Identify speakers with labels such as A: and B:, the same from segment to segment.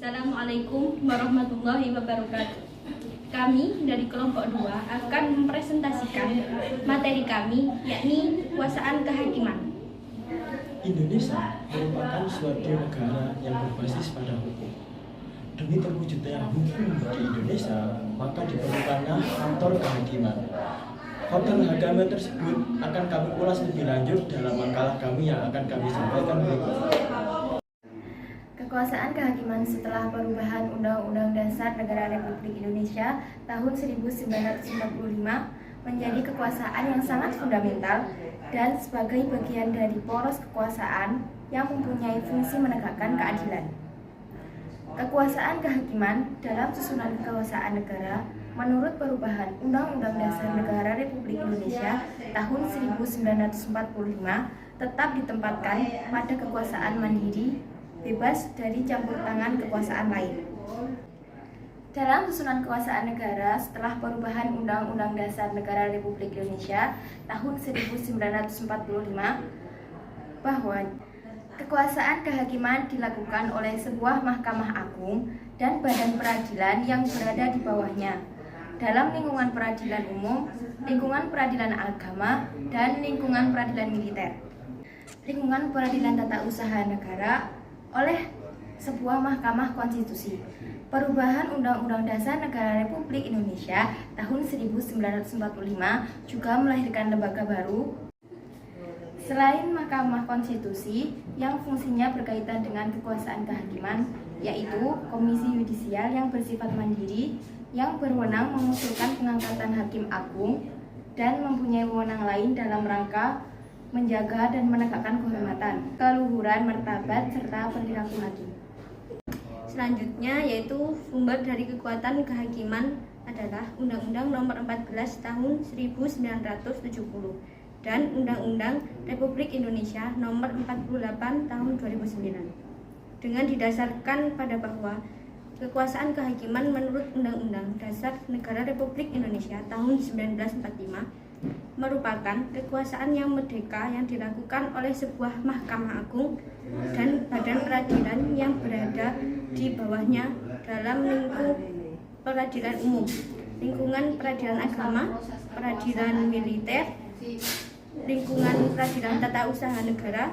A: Assalamualaikum warahmatullahi wabarakatuh. Kami dari kelompok 2 akan mempresentasikan materi kami, yakni kekuasaan kehakiman.
B: Indonesia merupakan suatu negara yang berbasis pada hukum. Demi terwujudnya hukum di Indonesia, maka diperlukannya faktor kehakiman. Faktor kehakiman tersebut akan kami ulas lebih lanjut dalam makalah kami yang akan kami sampaikan berikut.
C: Kekuasaan kehakiman setelah perubahan Undang-Undang Dasar Negara Republik Indonesia tahun 1945 menjadi kekuasaan yang sangat fundamental dan sebagai bagian dari poros kekuasaan yang mempunyai fungsi menegakkan keadilan. Kekuasaan kehakiman dalam susunan kekuasaan negara menurut perubahan Undang-Undang Dasar Negara Republik Indonesia tahun 1945 tetap ditempatkan pada kekuasaan mandiri, bebas dari campur tangan kekuasaan lain. Dalam susunan kekuasaan negara setelah perubahan Undang-Undang Dasar Negara Republik Indonesia tahun 1945 bahwa kekuasaan kehakiman dilakukan oleh sebuah Mahkamah Agung dan badan peradilan yang berada di bawahnya dalam lingkungan peradilan umum, lingkungan peradilan agama, dan lingkungan peradilan militer. Lingkungan peradilan tata usaha negara oleh sebuah Mahkamah Konstitusi. Perubahan Undang-Undang Dasar Negara Republik Indonesia tahun 1945 juga melahirkan lembaga baru selain Mahkamah Konstitusi yang fungsinya berkaitan dengan kekuasaan kehakiman, yaitu Komisi Yudisial yang bersifat mandiri yang berwenang mengusulkan pengangkatan hakim agung dan mempunyai wewenang lain dalam rangka menjaga dan menegakkan kehormatan, keluhuran, martabat, serta perilaku hakim.
A: Selanjutnya yaitu sumber dari kekuatan kehakiman adalah Undang-Undang Nomor 14 Tahun 1970 dan Undang-Undang Republik Indonesia Nomor 48 Tahun 2009. Dengan didasarkan pada bahwa kekuasaan kehakiman menurut Undang-Undang Dasar Negara Republik Indonesia tahun 1945 merupakan kekuasaan yang merdeka yang dilakukan oleh sebuah Mahkamah Agung dan badan peradilan yang berada di bawahnya dalam lingkup peradilan umum, lingkungan peradilan agama, peradilan militer, lingkungan peradilan tata usaha negara,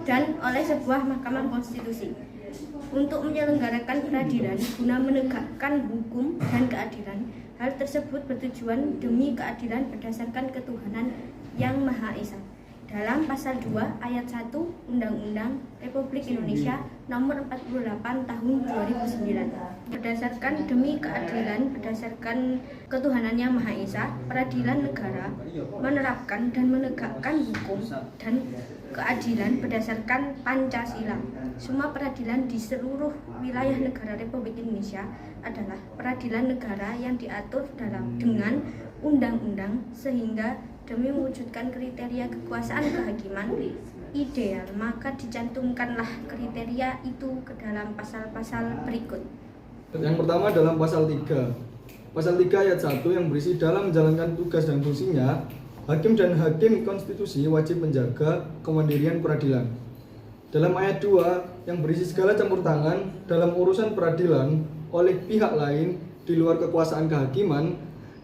A: dan oleh sebuah Mahkamah Konstitusi. Untuk menyelenggarakan peradilan guna menegakkan hukum dan keadilan, hal tersebut bertujuan demi keadilan berdasarkan ketuhanan yang Maha Esa. Dalam pasal 2 ayat 1 Undang-Undang Republik Indonesia Nomor 48 Tahun 2009. Berdasarkan demi keadilan berdasarkan ketuhanan yang Maha Esa, peradilan negara menerapkan dan menegakkan hukum dan keadilan berdasarkan Pancasila. Semua peradilan di seluruh wilayah negara Republik Indonesia adalah peradilan negara yang diatur dengan undang-undang sehingga demi mewujudkan kriteria kekuasaan kehakiman ideal, maka dicantumkanlah kriteria itu ke dalam pasal-pasal berikut.
D: Yang pertama dalam pasal 3. Pasal 3 ayat 1 yang berisi dalam menjalankan tugas dan fungsinya, hakim dan hakim konstitusi wajib menjaga kemandirian peradilan. Dalam ayat 2 yang berisi segala campur tangan dalam urusan peradilan oleh pihak lain di luar kekuasaan kehakiman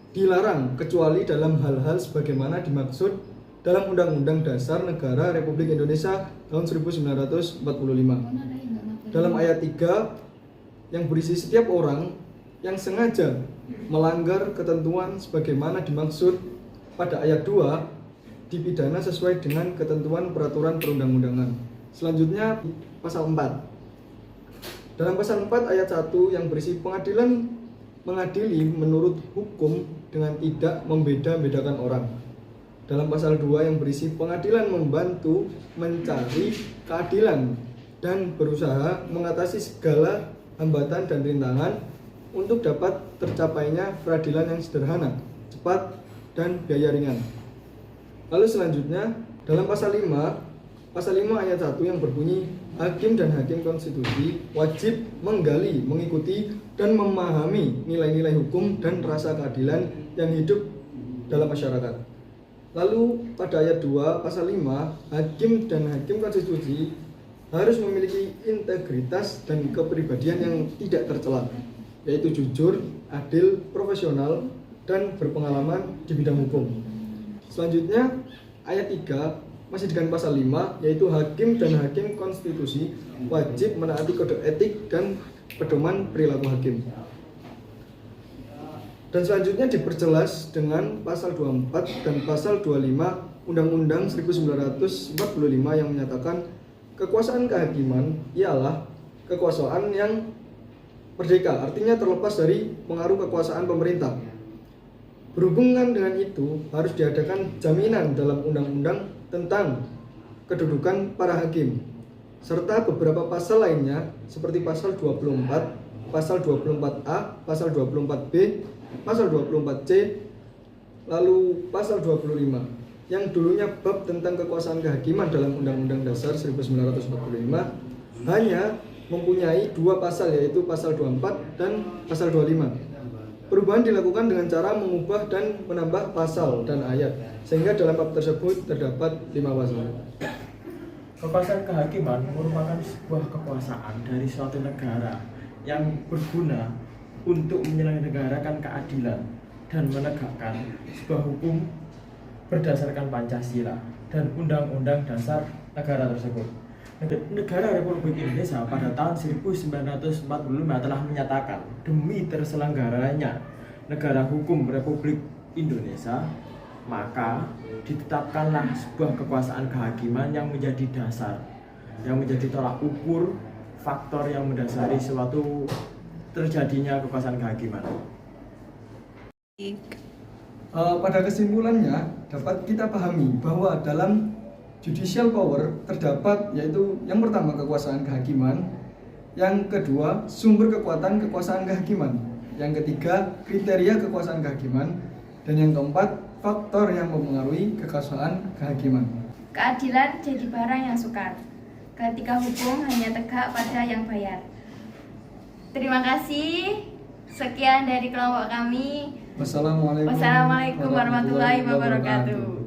D: dilarang kecuali dalam hal-hal sebagaimana dimaksud dalam Undang-Undang Dasar Negara Republik Indonesia tahun 1945. Dalam ayat 3 yang berisi setiap orang yang sengaja melanggar ketentuan sebagaimana dimaksud pada ayat 2 dipidana sesuai dengan ketentuan peraturan perundang-undangan. Selanjutnya pasal 4. Dalam pasal 4 ayat 1 yang berisi pengadilan mengadili menurut hukum dengan tidak membeda-bedakan orang. Dalam pasal 2 yang berisi pengadilan membantu mencari keadilan dan berusaha mengatasi segala hambatan dan rintangan untuk dapat tercapainya peradilan yang sederhana, cepat, dan biaya ringan. Lalu selanjutnya dalam pasal 5 ayat 1 yang berbunyi hakim dan hakim konstitusi wajib menggali, mengikuti, dan memahami nilai-nilai hukum dan rasa keadilan yang hidup dalam masyarakat. Lalu pada ayat 2 pasal 5 hakim dan hakim konstitusi harus memiliki integritas dan kepribadian yang tidak tercela, yaitu jujur, adil, profesional, dan berpengalaman di bidang hukum. Selanjutnya, ayat 3 masih dengan pasal 5, yaitu hakim dan hakim konstitusi wajib menaati kode etik dan pedoman perilaku hakim. Dan selanjutnya diperjelas dengan pasal 24 dan pasal 25 Undang-Undang 1945 yang menyatakan kekuasaan kehakiman ialah kekuasaan yang merdeka, artinya terlepas dari pengaruh kekuasaan pemerintah. Berhubungan dengan itu, harus diadakan jaminan dalam undang-undang tentang kedudukan para hakim, serta beberapa pasal lainnya seperti pasal 24, pasal 24A, pasal 24B, pasal 24C, lalu pasal 25 yang dulunya bab tentang kekuasaan kehakiman dalam Undang-Undang Dasar 1945 hanya mempunyai 2 pasal, yaitu pasal 24 dan pasal 25. Perubahan dilakukan dengan cara mengubah dan menambah pasal dan ayat, sehingga dalam bab tersebut terdapat 5 pasal.
B: Kekuasaan kehakiman merupakan sebuah kekuasaan dari suatu negara yang berguna untuk menyelenggarakan keadilan dan menegakkan sebuah hukum berdasarkan Pancasila dan Undang-Undang Dasar negara tersebut. Negara Republik Indonesia pada tahun 1945 telah menyatakan demi terselenggaranya negara hukum Republik Indonesia, maka ditetapkanlah sebuah kekuasaan kehakiman yang menjadi dasar, yang menjadi tolak ukur faktor yang mendasari suatu terjadinya kekuasaan kehakiman.
D: Pada kesimpulannya dapat kita pahami bahwa dalam judicial power terdapat, yaitu yang pertama kekuasaan kehakiman, yang kedua sumber kekuatan kekuasaan kehakiman, yang ketiga kriteria kekuasaan kehakiman, dan yang keempat faktor yang mempengaruhi kekuasaan kehakiman.
C: Keadilan jadi barang yang sukar, ketika hukum hanya tegak pada yang bayar. Terima kasih. Sekian dari kelompok kami.
D: Wassalamualaikum
C: Wassalamualaikum warahmatullahi wabarakatuh.